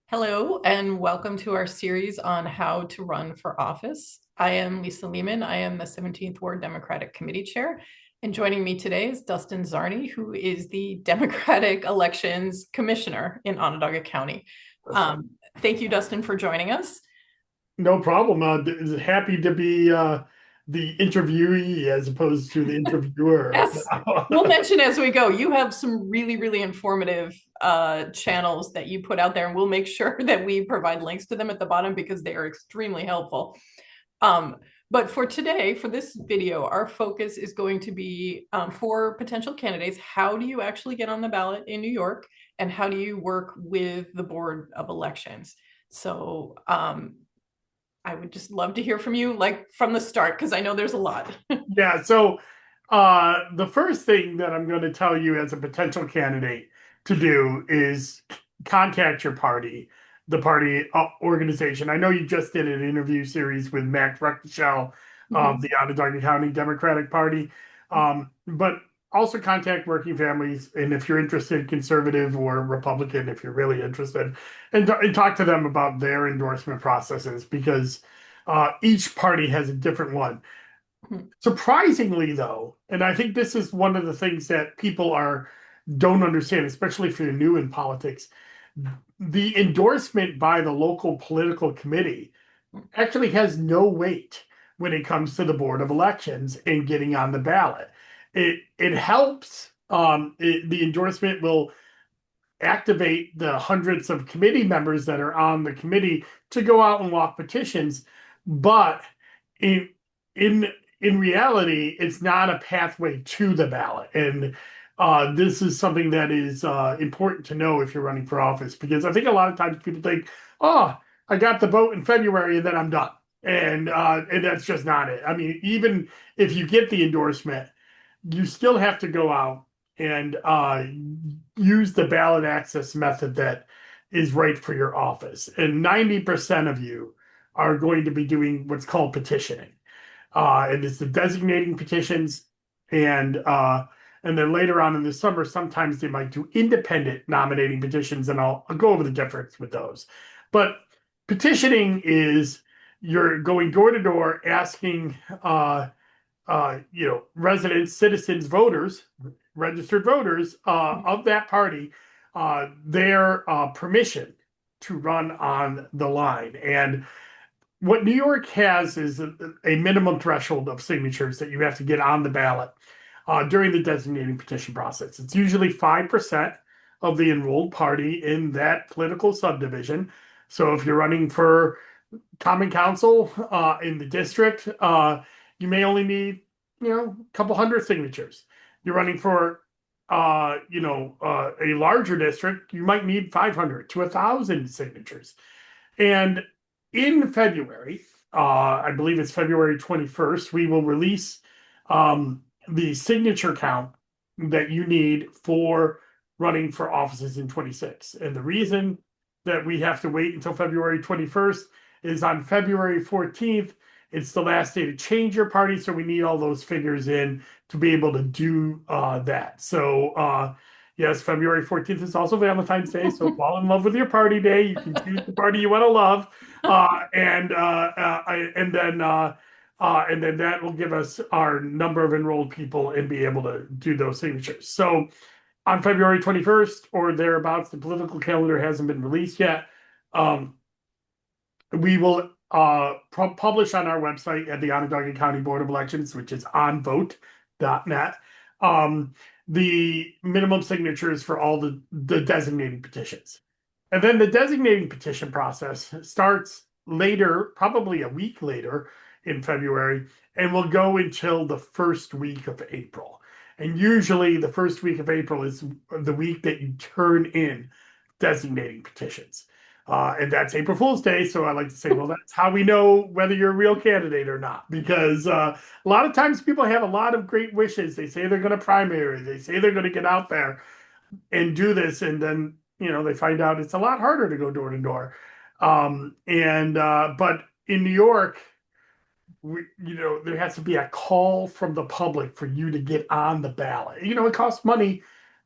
Hello, and welcome to our series on how to run for office. I am Lisa Lehman. I am the 17th Ward Democratic Committee Chair. And joining me today is Dustin Czarny, who is the Democratic Elections Commissioner in Onondaga County. That's right. Thank you, Dustin, for joining us. No problem. Happy to be the interviewee as opposed to the interviewer. Yes, we'll mention as we go. You have some really informative channels that you put out there, and we'll make sure that we provide links to them at the bottom because they are extremely helpful. But for today, for this video, our focus is going to be for potential candidates. How do you actually get on the ballot in New York, and how do you work with the Board of Elections? So I would just love to hear from you, like from the start, because I know there's a lot. Yeah, so the first thing that I'm going to tell you as a potential candidate to do is contact your party, the party organization. I know you just did an interview series with Max Ruckeshell of the Onondaga County Democratic Party, but also contact working families. And if you're interested, conservative or Republican, if you're really interested, and talk to them about their endorsement processes because each party has a different one. Surprisingly, though, and I think this is one of the things that people are don't understand, especially if you're new in politics, the endorsement by the local political committee actually has no weight when it comes to the Board of Elections and getting on the ballot. It helps. The endorsement will activate the hundreds of committee members that are on the committee to go out and walk petitions, but in in in reality, it's not a pathway to the ballot. And this is something that is important to know if you're running for office, because I think a lot of times people think, oh, I got the vote in February and then I'm done. And that's just not it. I mean, even if you get the endorsement, you still have to go out and use the ballot access method that is right for your office. And 90% of you are going to be doing what's called petitioning. And it's the designating petitions, and and then later on in the summer, sometimes they might do independent nominating petitions, and I'll go over the difference with those. But petitioning is you're going door to door asking residents, citizens, voters, registered voters of that party their permission to run on the line. And what New York has is a minimum threshold of signatures that you have to get on the ballot during the designating petition process. It's usually 5% of the enrolled party in that political subdivision. So if you're running for common council in the district, you may only need, a couple hundred signatures. You're running for, a larger district, you might need 500 to 1,000 signatures. And in February, I believe it's February 21st, we will release the signature count that you need for running for offices in 26. And the reason that we have to wait until February 21st is on February 14th, it's the last day to change your party. So we need all those figures in to be able to do that. So, yes, February 14th is also Valentine's Day. So fall in love with your party day. You can choose the party you want to love. And then that will give us our number of enrolled people and be able to do those signatures. So on February 21st or thereabouts, the political calendar hasn't been released yet. We will publish on our website at the Onondaga County Board of Elections, which is onvote.net, the minimum signatures for all the designating petitions. And then the designating petition process starts later, probably a week later in February, and will go until the first week of April. And usually the first week of April is the week that you turn in designating petitions. And that's April Fool's Day. So I like to say, well, that's how we know whether you're a real candidate or not. Because a lot of times people have a lot of great wishes. They say they're going to primary. They say they're going to get out there and do this. And then, they find out it's a lot harder to go door to door. But in New York, there has to be a call from the public for you to get on the ballot. It costs money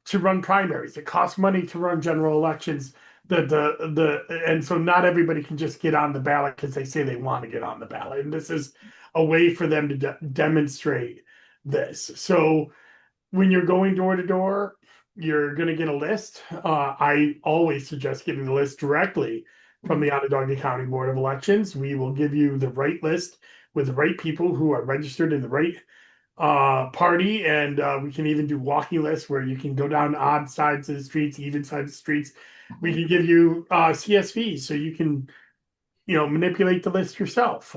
to run primaries. It costs money to run general elections. that and so not everybody can just get on the ballot because they say they want to get on the ballot. And this is a way for them to demonstrate this. So when you're going door to door, you're going to get a list. I always suggest getting the list directly from Mhm. the Onondaga County Board of Elections. We will give you the right list with the right people who are registered in the right party, and we can even do walking lists where you can go down odd sides of the streets, even sides of the streets. We Mhm. can give you CSVs so you can, manipulate the list yourself.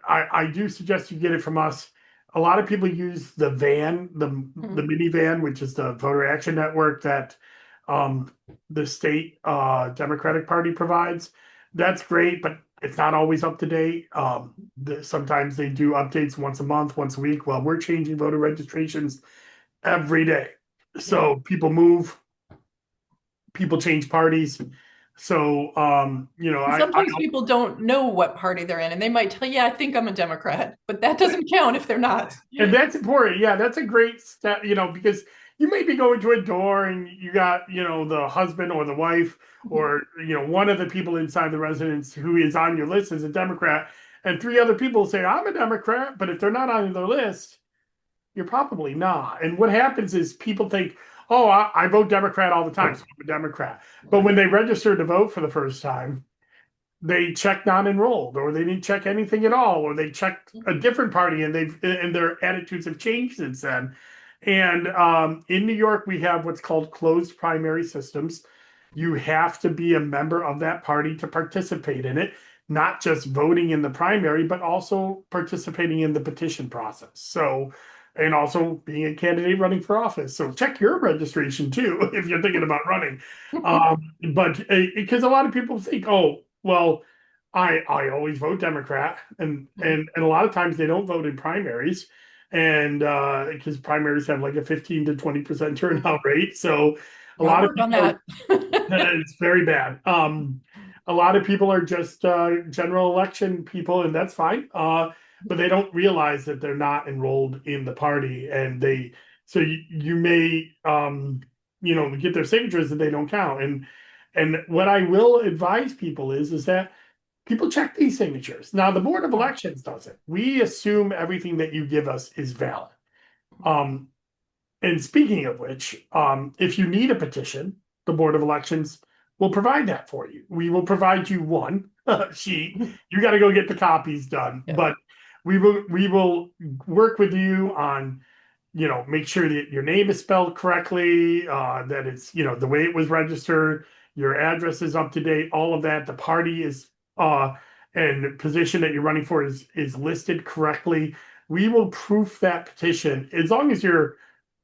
I do suggest you get it from us. A lot of people use the van, the Mhm. minivan, which is the voter action network that um, the state Democratic Party provides. That's great, but it's not always up to date. Sometimes they do updates once a month, once a week. Well, we're changing voter registrations every day. Yeah. So people move, people change parties. So And sometimes people don't know what party they're in, and they might tell you, yeah, I think I'm a Democrat, but that doesn't count if they're not. and that's important. Yeah, that's a great step, because you may be going to a door and you got, the husband or the wife or, one of the people inside the residence who is on your list is a Democrat, and three other people say, I'm a Democrat, but if they're not on their list, you're probably not. And what happens is people think, oh, I vote Democrat all the time, so I'm a Democrat. But when they register to vote for the first time, they checked non-enrolled, or they didn't check anything at all, or they checked a different party and their attitudes have changed since then. And in New York, we have what's called closed primary systems. You have to be a member of that party to participate in it, not just voting in the primary, but also participating in the petition process. So, and also being a candidate running for office. So check your registration too if you're thinking about running. But because a lot of people think, oh, well, I always vote Democrat, and a lot of times they don't vote in primaries, and because primaries have like a 15 to 20% turnout rate, so a I'll lot of work on people are that. it's very bad. A lot of people are just general election people, and that's fine. But they don't realize that they're not enrolled in the party, and you may get their signatures and they don't count. And what I will advise people is that people check these signatures. Now, the Board of Elections does it. We assume everything that you give us is valid. Um, and speaking of which, if you need a petition, the Board of Elections will provide that for you. We will provide you one sheet. You got to go get the copies done, Yep. but we will work with you on, make sure that your name is spelled correctly, that it's, the way it was registered, your address is up to date, all of that. The party is and position that you're running for is listed correctly. We will proof that petition as long as you're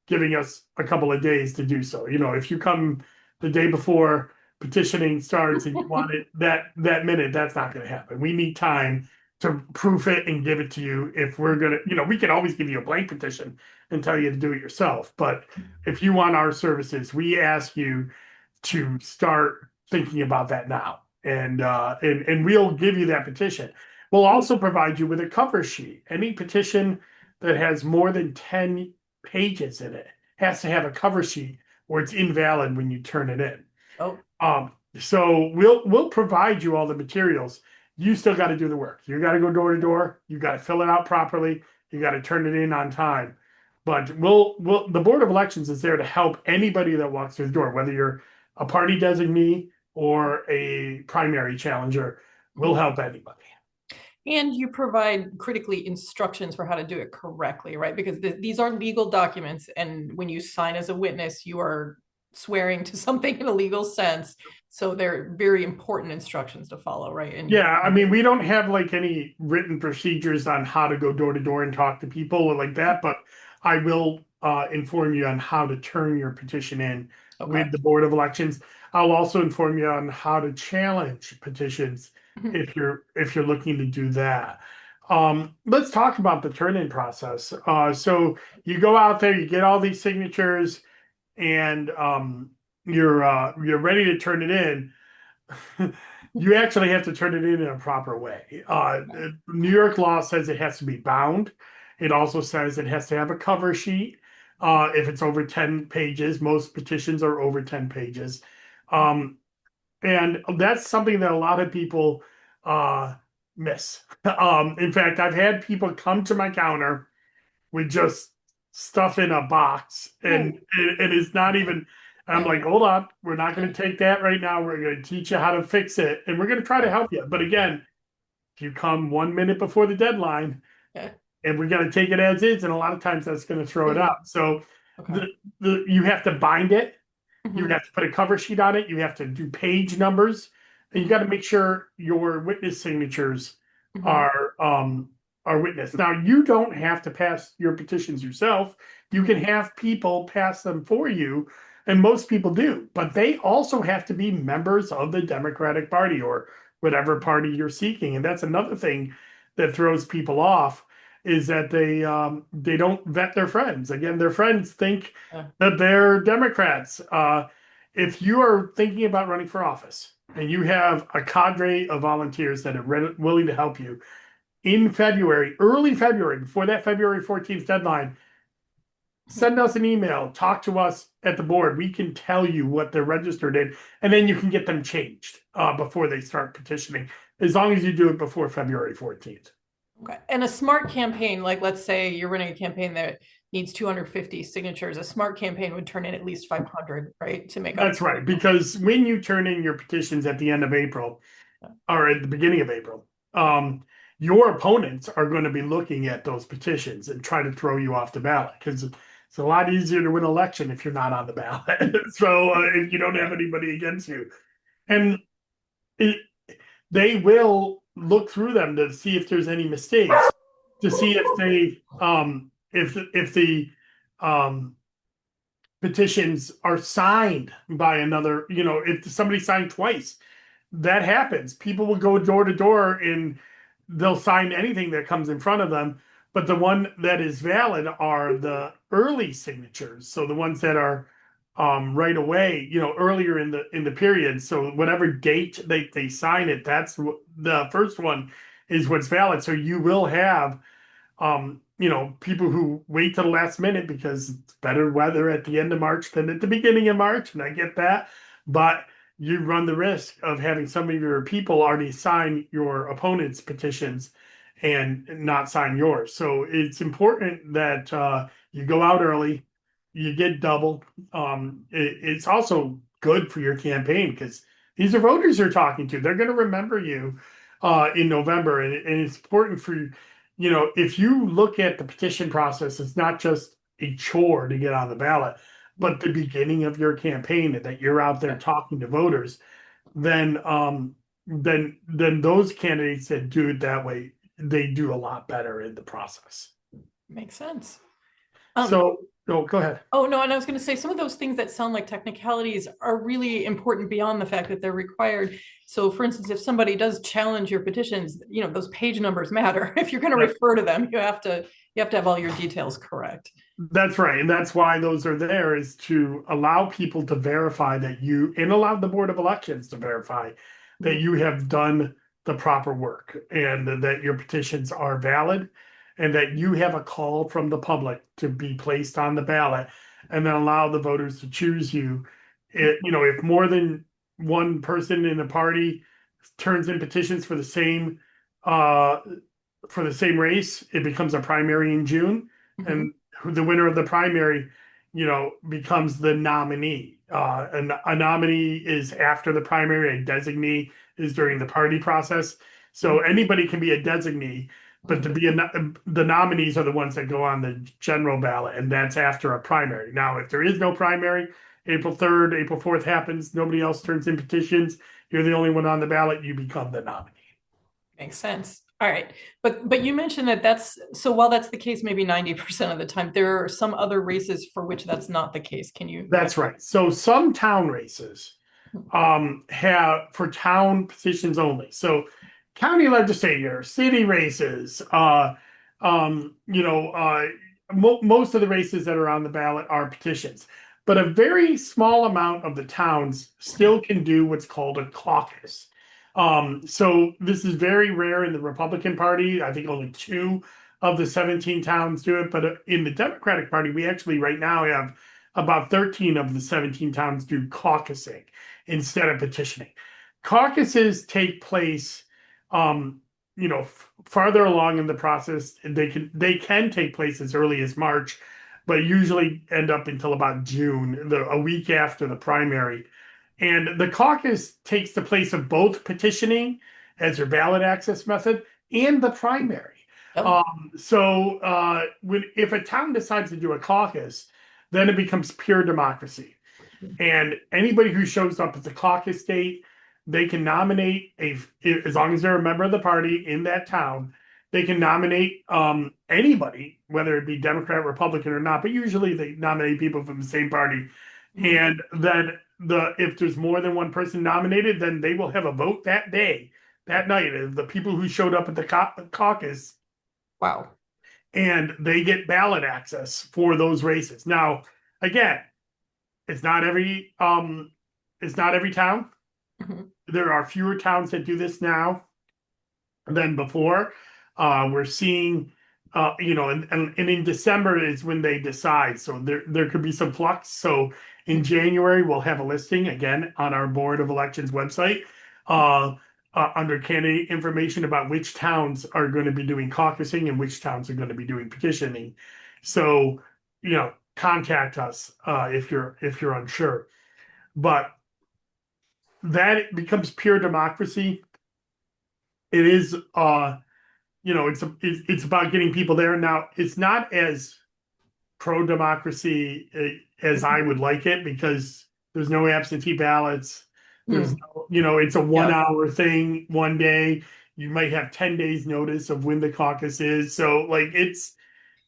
giving us a couple of days to do so. If you come the day before petitioning starts and you want it that minute, that's not going to happen. We need time to proof it and give it to you. If we're gonna, we can always give you a blank petition and tell you to do it yourself. But if you want our services, we ask you to start thinking about that now. And we'll give you that petition. We'll also provide you with a cover sheet. Any petition that has more than 10 pages in it has to have a cover sheet or it's invalid when you turn it in. Oh, So we'll provide you all the materials. You still got to do the work. You got to go door to door. You got to fill it out properly. You got to turn it in on time. But the Board of Elections is there to help anybody that walks through the door, whether you're a party designee or a primary challenger. We'll help anybody. and you provide critically instructions for how to do it correctly, right? Because these are legal documents, and when you sign as a witness, you are swearing to something in a legal sense. So they're very important instructions to follow, right? And Yeah, I mean, we don't have like any written procedures on how to go door to door and talk to people or like that, but I will inform you on how to turn your petition in okay. with the Board of Elections. I'll also inform you on how to challenge petitions if you're looking to do that. Let's talk about the turn-in process. So you go out there, you get all these signatures, and you're ready to turn it in. You actually have to turn it in a proper way. New York law says it has to be bound. It also says it has to have a cover sheet. if it's over 10 pages. Most petitions are over 10 pages. Um, and that's something that a lot of people uh, miss. In fact, I've had people come to my counter with just stuff in a box, and Oh, it is not even. I'm yeah. like, hold on, we're not going to take that right now. We're going to teach you how to fix it, and we're going to try to help you. But again, if you come 1 minute before the deadline, Yeah. and we're going to take it as is, and a lot of times that's going to throw it Mhm. out. So Okay. the you have to bind it, you Hmm. have to put a cover sheet on it. You have to do page numbers, and you got to make sure your witness signatures Hmm. are witnessed. Now, you don't have to pass your petitions yourself. You can have people pass them for you, and most people do. But they also have to be members of the Democratic Party or whatever party you're seeking. And that's another thing that throws people off is that they don't vet their friends. Again, their friends think Yeah. that they're Democrats. If you are thinking about running for office and you have a cadre of volunteers that are willing to help you in February, early February, before that February 14th deadline, send us an email, talk to us at the board. We can tell you what they're registered in, and then you can get them changed before they start petitioning, as long as you do it before February 14th. Okay. And a smart campaign, like let's say you're running a campaign that needs 250 signatures, a smart campaign would turn in at least 500, right? To make up. That's right, because when you turn in your petitions at the end of April, or at the beginning of April, your opponents are going to be looking at those petitions and try to throw you off the ballot because it's a lot easier to win an election if you're not on the ballot. So if you don't have Right. anybody against you, and it, they will look through them to see if there's any mistakes, to see if they if the um, petitions are signed by another. If somebody signed twice, that happens. People will go door to door and they'll sign anything that comes in front of them. But the one that is valid are the early signatures. So the ones that are right away, earlier in the period. So whatever date they sign it, that's the first one is what's valid. So you will have people who wait to the last minute because it's better weather at the end of March than at the beginning of March, and I get that. But you run the risk of having some of your people already sign your opponent's petitions and not sign yours. So it's important that you go out early, you get double. It's also good for your campaign because these are voters you're talking to. They're going to remember you in November, and it's important for if you look at the petition process, it's not just a chore to get on the ballot, but the beginning of your campaign and that you're out there Yeah. talking to voters, then those candidates that do it that way, they do a lot better in the process. Makes sense. Um, So, no, go ahead. oh no, and I was going to say some of those things that sound like technicalities are really important beyond the fact that they're required. So, for instance, if somebody does challenge your petitions, those page numbers matter. If you're going to Yep. refer to them, you have to have all your details correct. That's right. And that's why those are there is to allow people to verify that and allow the Board of Elections to verify that you have done the proper work and that your petitions are valid and that you have a call from the public to be placed on the ballot and then allow the voters to choose you. If more than one person in a party turns in petitions uh, for the same race, it becomes a primary in June, Mhm. and the winner of the primary, becomes the nominee. And a nominee is after the primary. A designee is during the party process. So anybody can be a designee, but to be the nominees are the ones that go on the general ballot, and that's after a primary. Now, if there is no primary, April 3rd, April 4th happens, nobody else turns in petitions, you're the only one on the ballot, you become the nominee. Makes sense. All right. But you mentioned that that's so while that's the case, maybe 90% of the time, there are some other races for which that's not the case. Can you go That's right. So some town races have for town positions only. So county legislature, city races, most of the races that are on the ballot are petitions, but a very small amount of the towns still can do what's called a caucus. So this is very rare in the Republican Party. I think only two of the 17 towns do it, but in the Democratic Party, we actually right now have about 13 of the 17 towns do caucusing instead of petitioning. Caucuses take place, um, farther along in the process. They can take place as early as March, but usually end up until about June, a week after the primary. And the caucus takes the place of both petitioning as your ballot access method and the primary. Oh, If a town decides to do a caucus, then it becomes pure democracy. And anybody who shows up at the caucus date, they can nominate as long as they're a member of the party in that town, they can nominate anybody, whether it be Democrat, Republican, or not. But usually they nominate people from the same party. mhm. And then if there's more than one person nominated, then they will have a vote that day, that night, of the people who showed up at the caucus, Wow. and they get ballot access for those races. Now, again, it's not every town. Mhm. There are fewer towns that do this now than before. We're seeing, and in December is when they decide. So there could be some flux. So in January, we'll have a listing again on our Board of Elections website under candidate information about which towns are going to be doing caucusing and which towns are going to be doing petitioning. So, contact us if you're unsure. But that becomes pure democracy. It is it's about getting people there. Now, it's not as pro democracy as I would like it, because there's no absentee ballots. There's Mm. no, it's a one Yeah. hour thing one day. You might have 10 days notice of when the caucus is. So like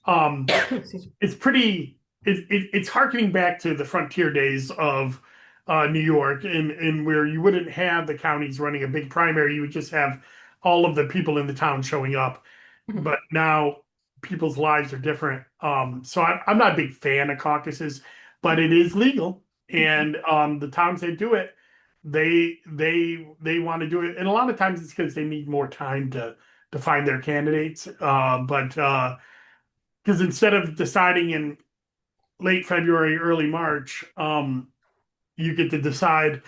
um Excuse me. it's pretty it's harkening back to the frontier days of New York, and where you wouldn't have the counties running a big primary, you would just have all of the people in the town showing up. Mhm. But now people's lives are different. So I'm not a big fan of caucuses, but it is legal, Mhm. and the towns that do it, they want to do it, and a lot of times it's because they need more time to find their candidates. But because instead of deciding in late February, early March, you get to decide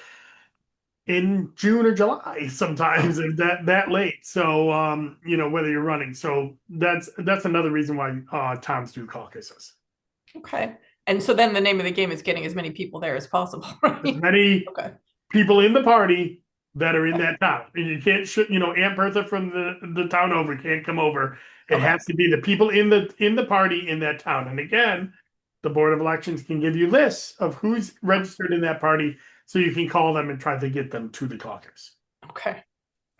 in June or July sometimes, Wow. if that late. So whether you're running. So that's another reason why towns do caucuses. Okay. And so then the name of the game is getting as many people there as possible, As right? many Okay. people in the party that are in that town. And you can't Aunt Bertha from the town over can't come over. It Okay. has to be the people in the party in that town. And again, the Board of Elections can give you lists of who's registered in that party, so you can call them and try to get them to the caucus. Okay.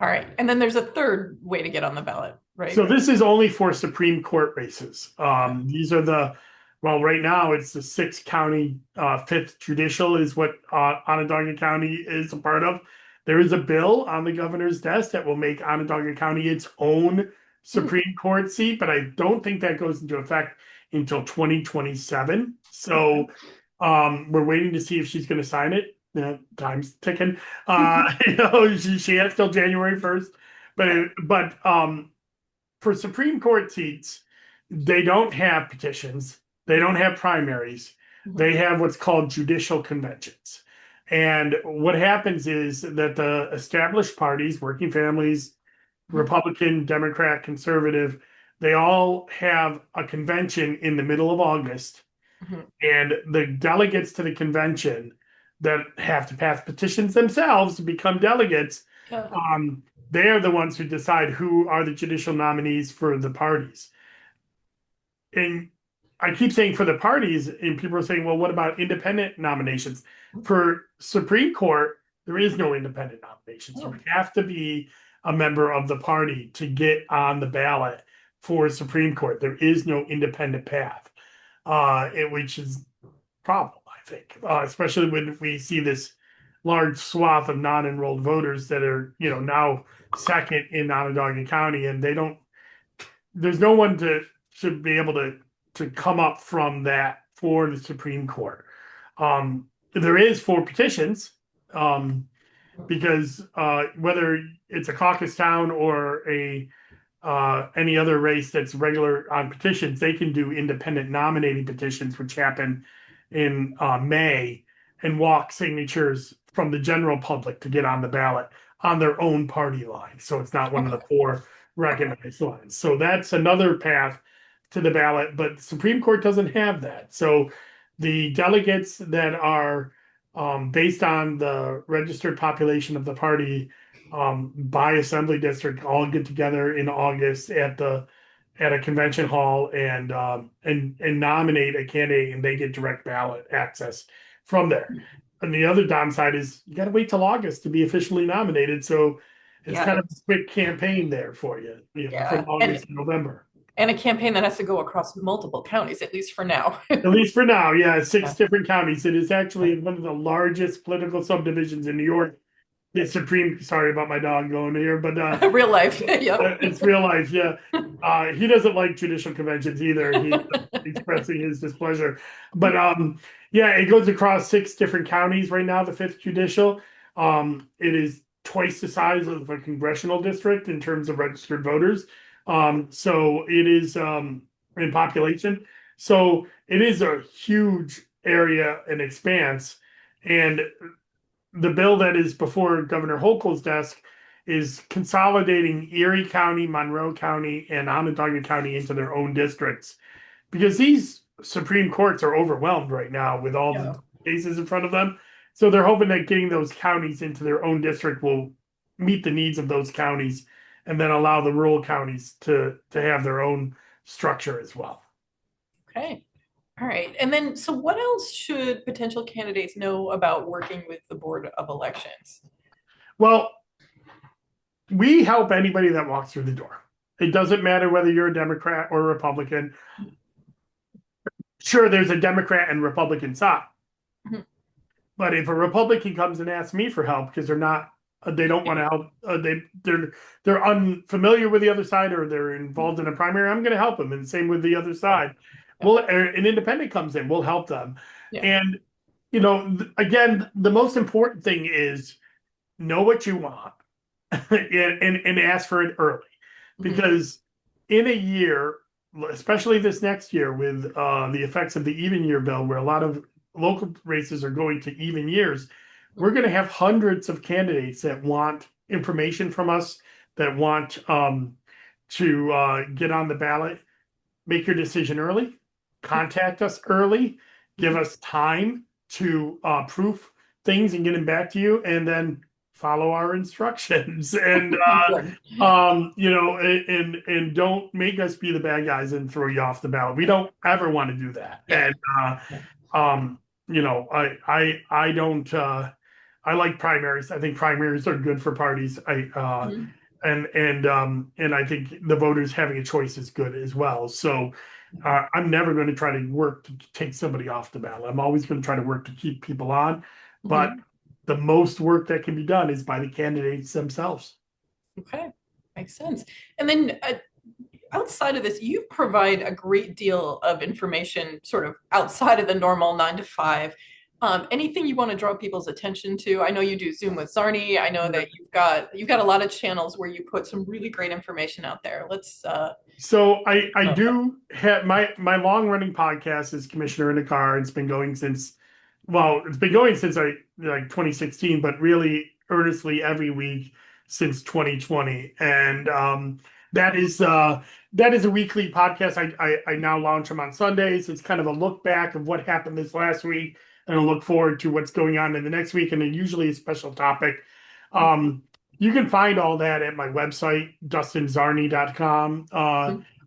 All right. And then there's a third way to get on the ballot, right? So this is only for Supreme Court races. Okay. These are well, right now it's the six county, fifth judicial is what Onondaga County is a part of. There is a bill on the governor's desk that will make Onondaga County its own Mm. Supreme Court seat, but I don't think that goes into effect until 2027. Okay. So we're waiting to see if she's going to sign it. Time's ticking. She has till January 1st. Okay. But for Supreme Court seats, they don't have petitions, they don't have primaries, Mhm. they have what's called judicial conventions. And what happens is that the established parties, working families, Mhm. Republican, Democrat, Conservative, they all have a convention in the middle of August. Mhm. And the delegates to the convention that have to pass petitions themselves to become delegates, Yeah. um, they're the ones who decide who are the judicial nominees for the parties. And I keep saying for the parties, and people are saying, well, what about independent nominations? For Supreme Court, there is no independent nominations. You Oh. have to be a member of the party to get on the ballot for Supreme Court. There is no independent path, which is a problem, I think, especially when we see this large swath of non-enrolled voters that are, now second in Onondaga County, and they don't. There's no one to should be able to come up from that for the Supreme Court. There is for petitions, because whether it's a caucus town or a any other race that's regular on petitions, they can do independent nominating petitions, which happen in May, and walk signatures from the general public to get on the ballot on their own party line. So it's not one of Okay. the four Okay. recognized lines. So that's another path to the ballot, but the Supreme Court doesn't have that. So the delegates that are based on the registered population of the party by assembly district all get together in August at a convention hall and nominate a candidate, and they get direct ballot access from there. And the other downside is you got to wait till August to be officially nominated, so it's Yeah. kind of a quick campaign there for you, from Yeah. August to November. And a campaign that has to go across multiple counties, at least for now. At least for now, yeah, six Yeah. different counties. It is actually one of the largest political subdivisions in New York. The Supreme, sorry about my dog going here, but Real life. Yep. it's real life, yeah. He doesn't like judicial conventions either. He's expressing his displeasure. But yeah, it goes across six different counties right now, the fifth judicial. It is twice the size of a congressional district in terms of registered voters. So it is in population. So it is a huge area and expanse. And the bill that is before Governor Hochul's desk is consolidating Erie County, Monroe County, and Onondaga County into their own districts because these Supreme Courts are overwhelmed right now with all Yeah. the cases in front of them. So they're hoping that getting those counties into their own district will meet the needs of those counties and then allow the rural counties to have their own structure as well. Okay. All right. And then, so what else should potential candidates know about working with the Board of Elections? Well, we help anybody that walks through the door. It doesn't matter whether you're a Democrat or a Republican. Sure, there's a Democrat and Republican side. Mhm. But if a Republican comes and asks me for help because they don't want to help, they're unfamiliar with the other side or they're involved in a primary, I'm going to help them. And same with the other side. Yeah. Well, an independent comes in, we'll help them. Yeah. And again, the most important thing is know what you want and ask for it early Mhm. because in a year, especially this next year with the effects of the even year bill, where a lot of local races are going to even years, we're going to have hundreds of candidates that want information from us, that want to get on the ballot. Make your decision early, contact us early, give us time to proof things and get them back to you, and then follow our instructions and Good. and don't make us be the bad guys and throw you off the ballot. We don't ever want to do that. Yeah. And Yeah. I don't I like primaries. I think primaries are good for parties. I Mhm. and I think the voters having a choice is good as well. So I'm never going to try to work to take somebody off the ballot. I'm always going to try to work to keep people on, but Mhm. the most work that can be done is by the candidates themselves. Okay. Makes sense. And then outside of this, you provide a great deal of information sort of outside of the normal 9 to 5. Anything you want to draw people's attention to? I know you do Zoom with Czarny. I know that you've got a lot of channels where you put some really great information out there. Let's So I oh, do have my long running podcast is Commissioner in a Car. It's been going since it's been going since I like 2016, but really earnestly every week since 2020. And that is that is a weekly podcast. I now launch them on Sundays. It's kind of a look back of what happened this last week and a look forward to what's going on in the next week, and then usually a special topic. Um, you can find all that at my website, dustinczarny.com,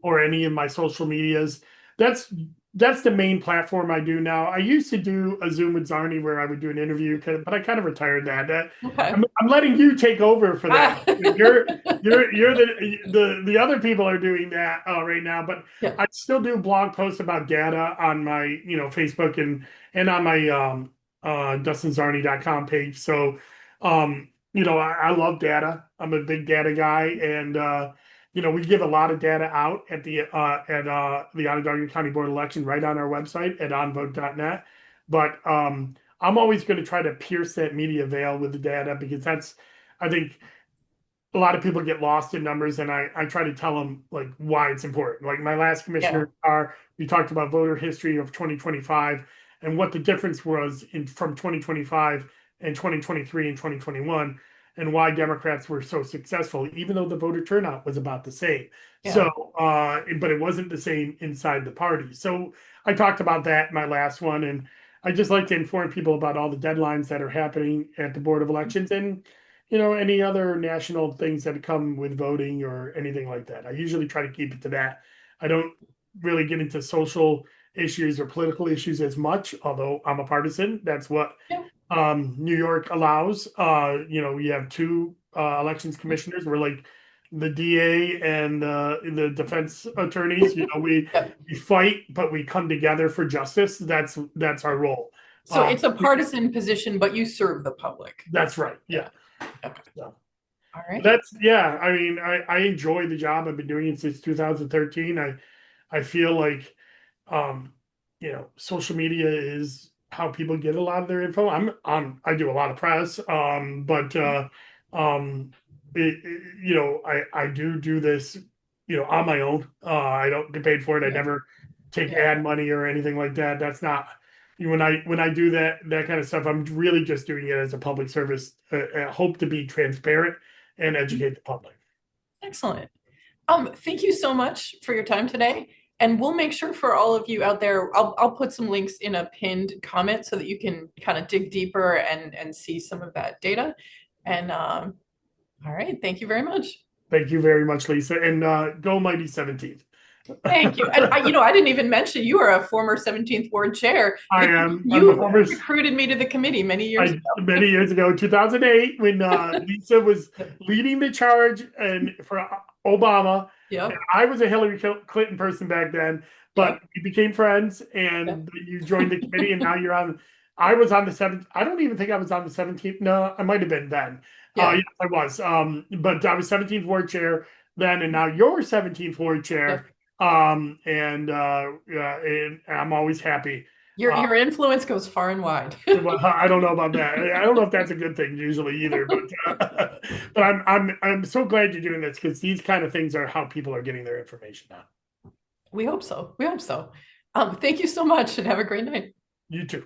or any of my social medias. That's that's the main platform I do now. I used to do a Zoom with Czarny where I would do an interview, but I kind of retired that. okay. I'm letting you take over for that. Ah. You're the other people are doing that right now, but Yeah. I still do blog posts about data on my Facebook and on my DustinCzarny.com page. So I love data. I'm a big data guy, and we give a lot of data out at the Onondaga County Board of Election right on our website at onvote.net. But I'm always going to try to pierce that media veil with the data because I think a lot of people get lost in numbers, and I try to tell them like why it's important. Like my last Yeah. commissioner, we talked about voter history of 2025 and what the difference was in from 2025 and 2023 and 2021, and why Democrats were so successful, even though the voter turnout was about the same. So, Yeah. but it wasn't the same inside the party. So I talked about that in my last one, and I just like to inform people about all the deadlines that are happening at the Board of Elections and any other national things that come with voting or anything like that. I usually try to keep it to that. I don't really get into social issues or political issues as much, although I'm a partisan. That's what Yeah. New York allows. We have two elections commissioners. We're like the DA and the defense attorneys. Yeah. We fight, but we come together for justice. That's our role. So it's a partisan position, but you serve the public. That's right. Yeah. Yeah. Okay. So. All right. That's yeah. I mean, I enjoy the job. I've been doing it since 2013. I feel like um, social media is how people get a lot of their info. I do a lot of press, but um, I do this, on my own. I don't get paid for it. I Yeah. never take Yeah. ad money or anything like that. That's not when I do that kind of stuff. I'm really just doing it as a public service. I hope to be transparent and educate the public. Excellent. Thank you so much for your time today. And we'll make sure for all of you out there, I'll put some links in a pinned comment so that you can kind of dig deeper and see some of that data. And all right, thank you very much. Thank you very much, Lisa, and go mighty 17th. Thank you. And I didn't even mention you are a former 17th Ward chair. I am. I'm a You former. recruited me to the committee many years ago. Many years ago, 2008, when Lisa was leading the charge and for Obama. And Yep. I was a Hillary Clinton person back then, but Yep. we became friends, Yep. and you joined the committee, and now you're on. I was on the 7th. I don't even think I was on the 17th. No, I might have been then. Yeah. Yes, I was. But I was 17th Ward Chair then, and now you're 17th Ward Chair. Yep. And I'm always happy. Uh, Your influence goes far and wide. well, I don't know about that. I don't know if that's a good thing usually either, but I'm so glad you're doing this because these kind of things are how people are getting their information now. We hope so. We hope so. Thank you so much and have a great night. You too.